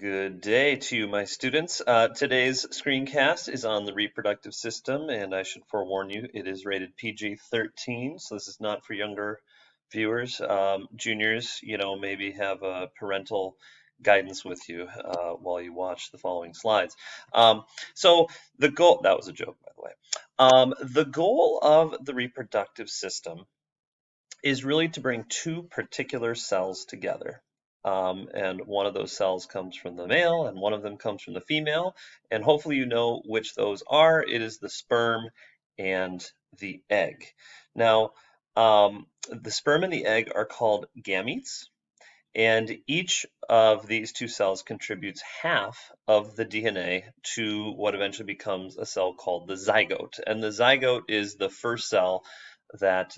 Good day to you, my students. Today's screencast is on the reproductive system, and I should forewarn you, it is rated PG-13, so this is not for younger viewers. Juniors, maybe have parental guidance with you while you watch the following slides. So the goal, that was a joke, by the way. The goal of the reproductive system is really to bring two particular cells together. And one of those cells comes from the male and one of them comes from the female. And hopefully you know which those are. It is the sperm and the egg. Now, the sperm and the egg are called gametes. And each of these two cells contributes half of the DNA to what eventually becomes a cell called the zygote. And the zygote is the first cell that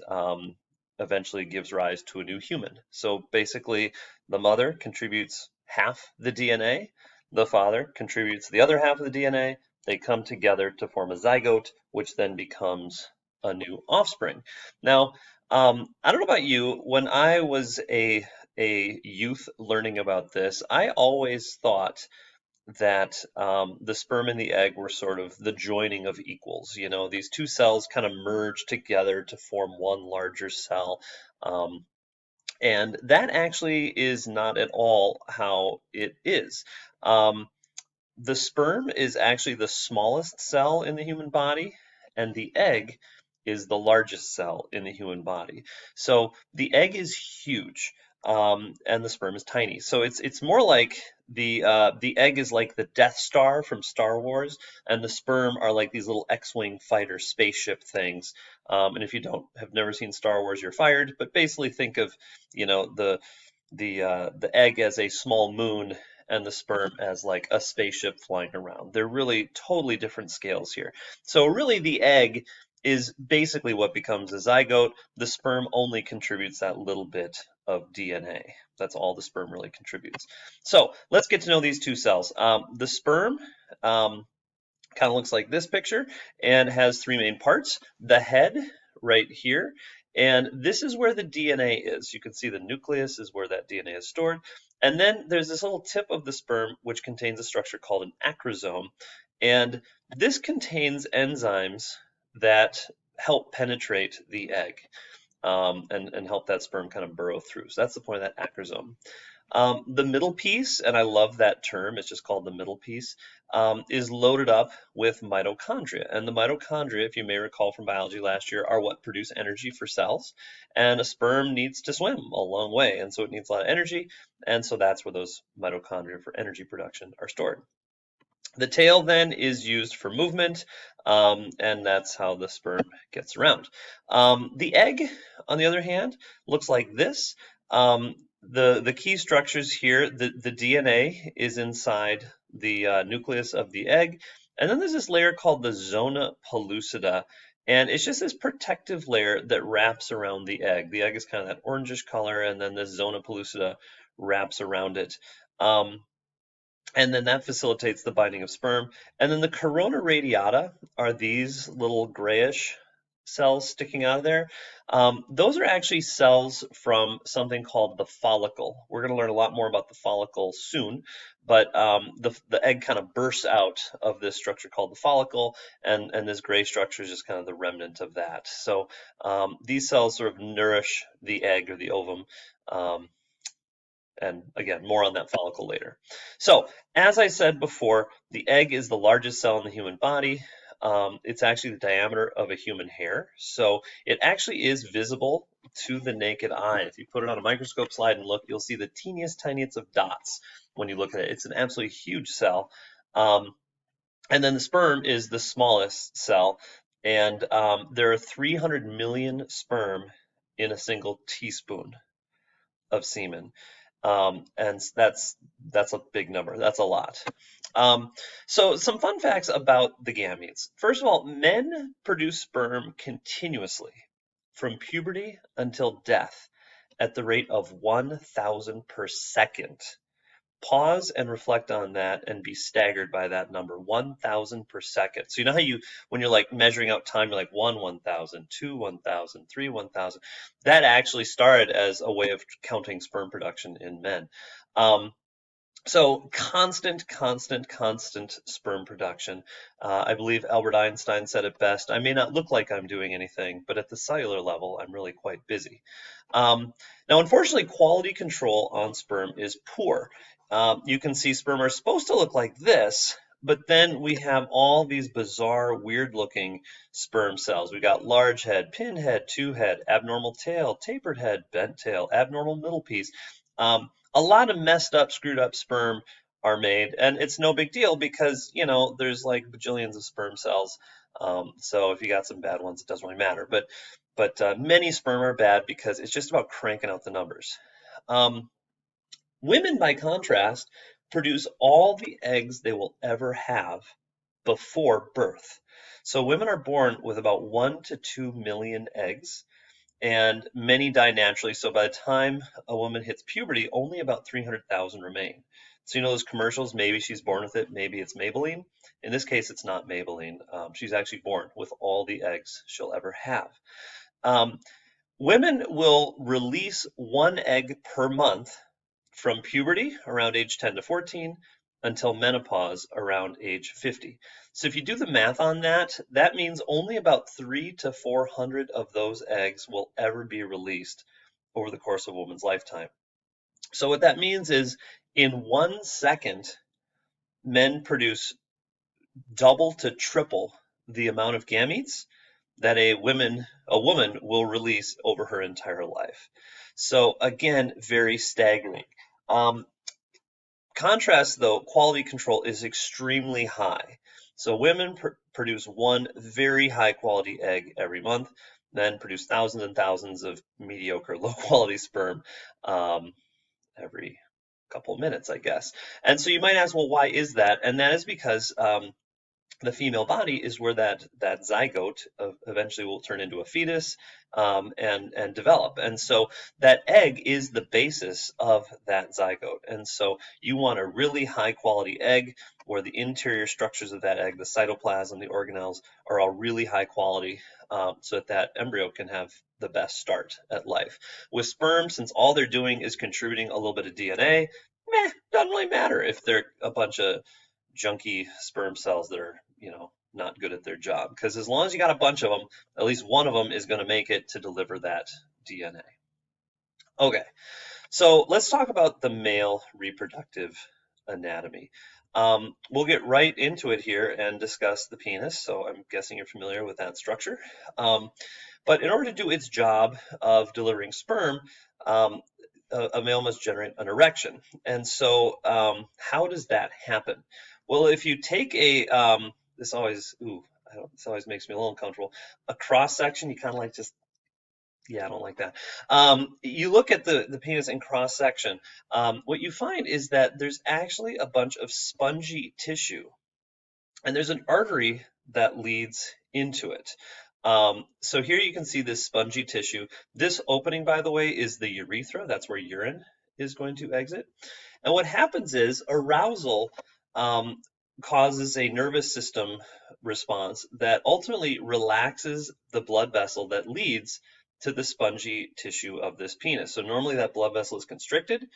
eventually gives rise to a new human. So basically, the mother contributes half the DNA, the father contributes the other half of the DNA. They come together to form a zygote, which then becomes a new offspring. Now, I don't know about you, when I was a youth learning about this, I always thought that the sperm and the egg were sort of the joining of equals. You know, these two cells kind of merge together to form one larger cell. And that actually is not at all how it is. The sperm is actually the smallest cell in the human body, and the egg is the largest cell in the human body. So the egg is huge, and the sperm is tiny. So it's more like the egg is like the Death Star from Star Wars, and the sperm are like these little X-wing fighter spaceship things. And if you have never seen Star Wars, you're fired. But basically, think of the egg as a small moon and the sperm as like a spaceship flying around. They're really totally different scales here. So really the egg is basically what becomes a zygote. The sperm only contributes that little bit of DNA. That's all the sperm really contributes. So let's get to know these two cells. The sperm kind of looks like this picture and has three main parts. The head right here, and this is where the DNA is. You can see the nucleus is where that DNA is stored. And then there's this little tip of the sperm which contains a structure called an acrosome. And this contains enzymes that help penetrate the egg and help that sperm kind of burrow through. So that's the point of that acrosome. The middle piece, and I love that term, it's just called the middle piece, is loaded up with mitochondria. And the mitochondria, if you may recall from biology last year, are what produce energy for cells. And a sperm needs to swim a long way, and so it needs a lot of energy. And so that's where those mitochondria for energy production are stored. The tail then is used for movement, and that's how the sperm gets around. The egg, on the other hand, looks like this. The key structures here, the DNA is inside the nucleus of the egg, and then there's this layer called the zona pellucida, and it's just this protective layer that wraps around the egg. The egg is kind of that orangish color, and then this zona pellucida wraps around it. And then that facilitates the binding of sperm. And then the corona radiata are these little grayish cells sticking out of there. Those are actually cells from something called the follicle. We're going to learn a lot more about the follicle soon, but the egg kind of bursts out of this structure called the follicle, and this gray structure is just kind of the remnant of that. So these cells sort of nourish the egg or the ovum. And again, more on that follicle later. So, as I said before, the egg is the largest cell in the human body. It's actually the diameter of a human hair. So, it actually is visible to the naked eye. If you put it on a microscope slide and look, you'll see the teeniest, tiniest of dots when you look at it. It's an absolutely huge cell. And then the sperm is the smallest cell. And there are 300 million sperm in a single teaspoon of semen. And that's a big number. That's a lot. So some fun facts about the gametes. First of all, men produce sperm continuously from puberty until death at the rate of 1,000 per second. Pause and reflect on that and be staggered by that number, 1,000 per second. So you know how when you're like measuring out time, you're like 1,000, 2, 1,000, 3, 1,000. That actually started as a way of counting sperm production in men. So constant, sperm production. I believe Albert Einstein said it best. I may not look like I'm doing anything, but at the cellular level, I'm really quite busy. Now, unfortunately, quality control on sperm is poor. You can see sperm are supposed to look like this, but then we have all these bizarre, weird-looking sperm cells. We got large head, pinhead, two head, abnormal tail, tapered head, bent tail, abnormal middle piece. A lot of messed up, screwed up sperm are made, and it's no big deal because, there's like bajillions of sperm cells. So if you got some bad ones, it doesn't really matter. But many sperm are bad because it's just about cranking out the numbers. Um, Women, by contrast, produce all the eggs they will ever have before birth. So women are born with about 1 to 2 million eggs, and many die naturally. So by the time a woman hits puberty, only about 300,000 remain. So those commercials, maybe she's born with it, maybe it's Maybelline. In this case, it's not Maybelline. She's actually born with all the eggs she'll ever have. Um, Women will release one egg per month from puberty around age 10 to 14 until menopause around age 50. So if you do the math on that, that means only about 3 to 400 of those eggs will ever be released over the course of a woman's lifetime. So what that means is in 1 second, men produce double to triple the amount of gametes that a woman will release over her entire life. So again, very staggering. Um, Contrast, though, quality control is extremely high. So women produce one very high quality egg every month, men produce thousands and thousands of mediocre, low quality sperm every couple of minutes, I guess. And so you might ask, well, why is that? And that is because the female body is where that zygote eventually will turn into a fetus and develop. And so that egg is the basis of that zygote. And so you want a really high quality egg where the interior structures of that egg, the cytoplasm, the organelles, are all really high quality, so that embryo can have the best start at life. With sperm, since all they're doing is contributing a little bit of DNA, doesn't really matter if they're a bunch of junky sperm cells that are, not good at their job. Because as long as you got a bunch of them, at least one of them is going to make it to deliver that DNA. Okay, so let's talk about the male reproductive anatomy. We'll get right into it here and discuss the penis. So I'm guessing you're familiar with that structure. But in order to do its job of delivering sperm, a male must generate an erection. And so how does that happen? Well, if you take this always makes me a little uncomfortable. A cross section, you kind of like just, yeah, I don't like that. You look at the penis in cross section. What you find is that there's actually a bunch of spongy tissue, and there's an artery that leads into it. So here you can see this spongy tissue. This opening, by the way, is the urethra. That's where urine is going to exit. And what happens is arousal causes a nervous system response that ultimately relaxes the blood vessel that leads to the spongy tissue of this penis. So normally that blood vessel is constricted.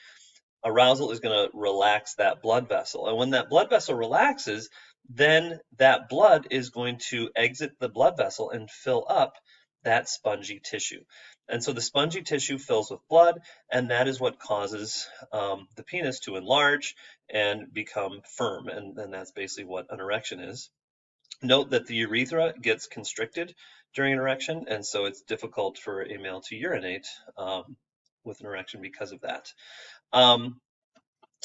Arousal is going to relax that blood vessel. And when that blood vessel relaxes, then that blood is going to exit the blood vessel and fill up that spongy tissue. And so the spongy tissue fills with blood, and that is what causes the penis to enlarge and become firm. And that's basically what an erection is. Note that the urethra gets constricted during an erection, and so it's difficult for a male to urinate with an erection because of that.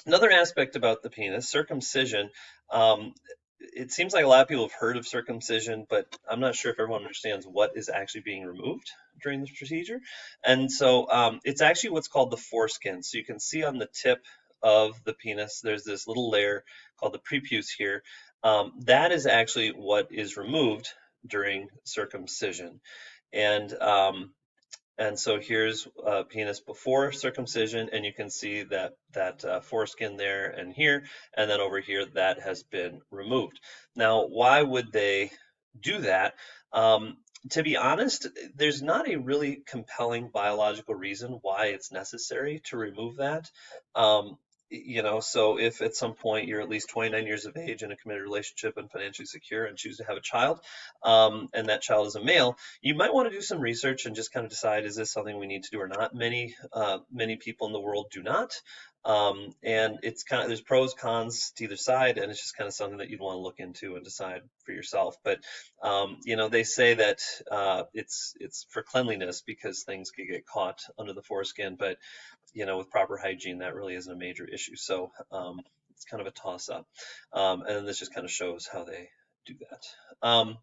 Another aspect about the penis, circumcision. It seems like a lot of people have heard of circumcision, but I'm not sure if everyone understands what is actually being removed during this procedure. And so it's actually what's called the foreskin. So you can see on the tip of the penis, there's this little layer called the prepuce here. That is actually what is removed during circumcision. And so here's a penis before circumcision, and you can see that foreskin there and here, and then over here that has been removed. Now, why would they do that? To be honest, there's not a really compelling biological reason why it's necessary to remove that. So if at some point you're at least 29 years of age in a committed relationship and financially secure and choose to have a child, and that child is a male, you might want to do some research and just kind of decide, is this something we need to do or not? Many people in the world do not. And it's kind of, there's pros, cons to either side, and it's just kind of something that you'd want to look into and decide for yourself. But they say that it's for cleanliness because things could get caught under the foreskin, but with proper hygiene, that really isn't a major issue. So it's kind of a toss up. And then this just kind of shows how they do that.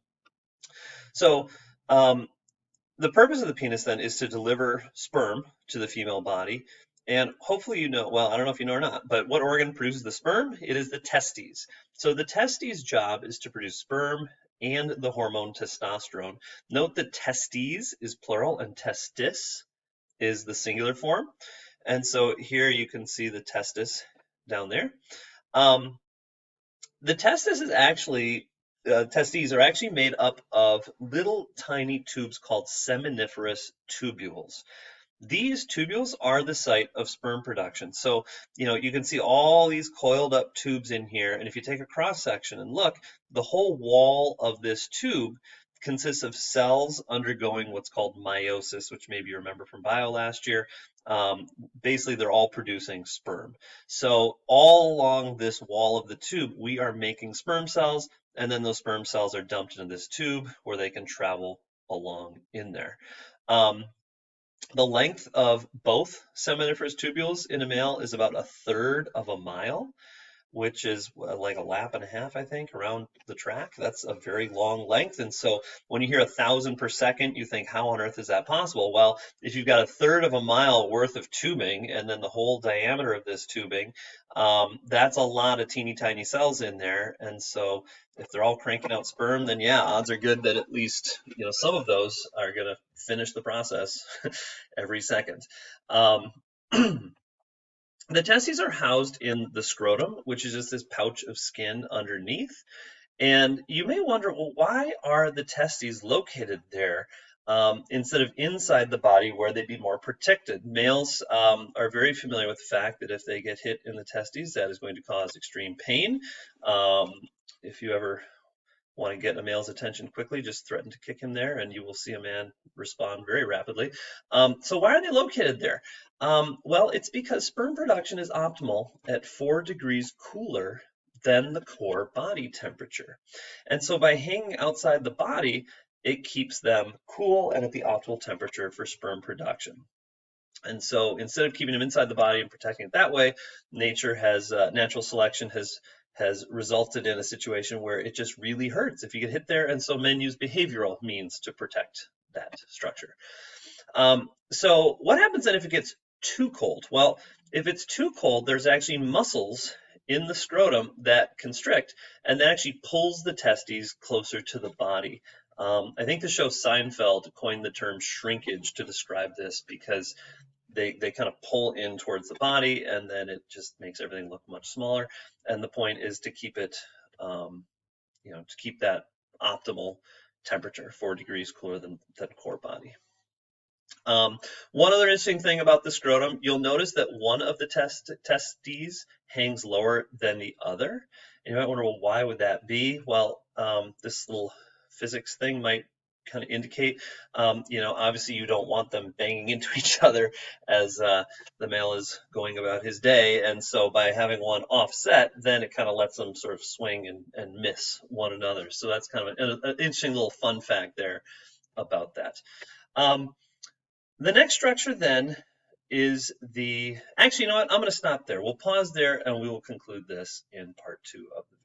So the purpose of the penis then is to deliver sperm to the female body. And hopefully well, I don't know if you know or not, but what organ produces the sperm? It is the testes. So the testes' job is to produce sperm and the hormone testosterone. Note that testes is plural and testis is the singular form. And so here you can see the testis down there. The testis is actually, testes are actually made up of little tiny tubes called seminiferous tubules. These tubules are the site of sperm production. So, you can see all these coiled up tubes in here. And if you take a cross section and look, the whole wall of this tube consists of cells undergoing what's called meiosis, which maybe you remember from bio last year. Basically, they're all producing sperm. So all along this wall of the tube, we are making sperm cells, and then those sperm cells are dumped into this tube where they can travel along in there. The length of both seminiferous tubules in a male is about 1/3 of a mile, which is like a lap and a half, I think, around the track. That's a very long length. And so when you hear 1,000 per second, you think, how on earth is that possible? Well, if you've got 1/3 of a mile worth of tubing and then the whole diameter of this tubing, that's a lot of teeny tiny cells in there. And so if they're all cranking out sperm, then yeah, odds are good that at least, some of those are going to finish the process every second. The testes are housed in the scrotum, which is just this pouch of skin underneath. And you may wonder, well, why are the testes located there instead of inside the body where they'd be more protected? Males are very familiar with the fact that if they get hit in the testes, that is going to cause extreme pain. If you ever want to get a male's attention quickly, just threaten to kick him there and you will see a man respond very rapidly. So why are they located there? Well, it's because sperm production is optimal at 4 degrees cooler than the core body temperature. And so by hanging outside the body, it keeps them cool and at the optimal temperature for sperm production. And so instead of keeping them inside the body and protecting it that way, natural selection has resulted in a situation where it just really hurts if you get hit there. And so men use behavioral means to protect that structure. So what happens then if it gets too cold? Well, if it's too cold, there's actually muscles in the scrotum that constrict, and that actually pulls the testes closer to the body. I think the show Seinfeld coined the term shrinkage to describe this because they kind of pull in towards the body, and then it just makes everything look much smaller. And the point is to keep it, to keep that optimal temperature, 4 degrees cooler than core body. One other interesting thing about the scrotum, you'll notice that one of the testes hangs lower than the other. And you might wonder, well, why would that be? Well, this little physics thing might kind of indicate, obviously you don't want them banging into each other as the male is going about his day. And so by having one offset, then it kind of lets them sort of swing and miss one another. So that's kind of an interesting little fun fact there about that. The next structure then is actually, you know what? I'm going to stop there. We'll pause there and we will conclude this in part 2 of the